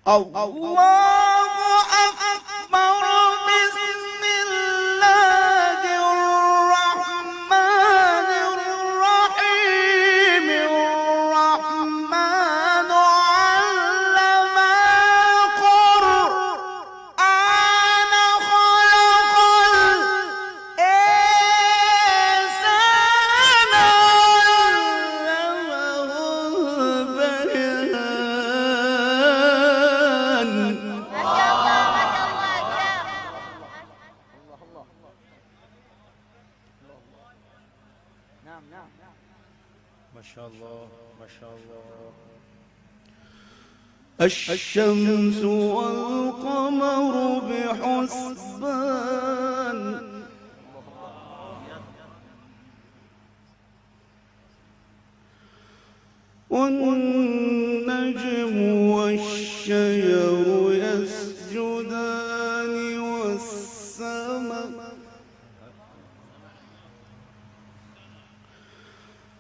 الله أكبر. بسم الله الرحمن الرحيم. الرحمن علم القرآن خلق الإنسان علمه البيان. ما شاء الله ما شاء الله. الشمس والقمر بحسبان. والنجم والشجر يسجدان.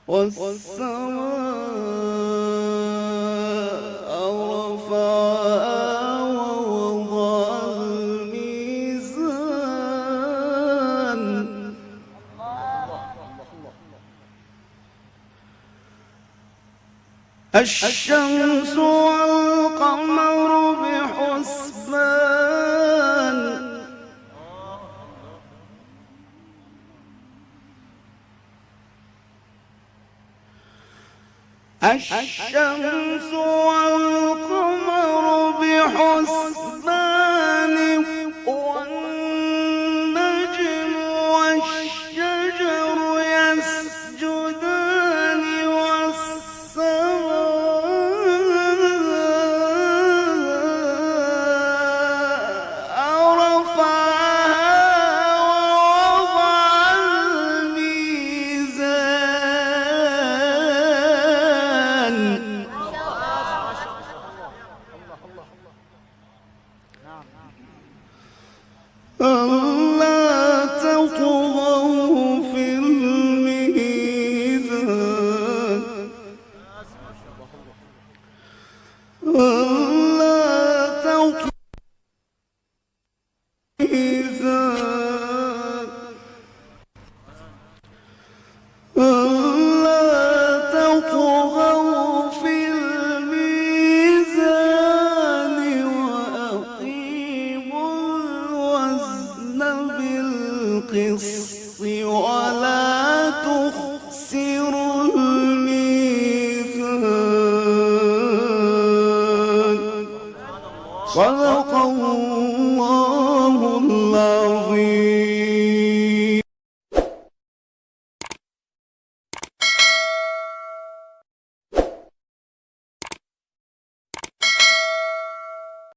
والسماء رفعها ووضع الميزان. الشمس والقمر بحسبان. الشمس والقمر بحسبان. والنجم والشجر يسجدان. والسماء رفعها ووضع الميزان. ألا تطغوا في الميزان. ألا تطغوا في الميزان. ألا تطغوا في الميزان. وأقيموا الوزن بالقسط ولا تخسروا الميزان. صدق الله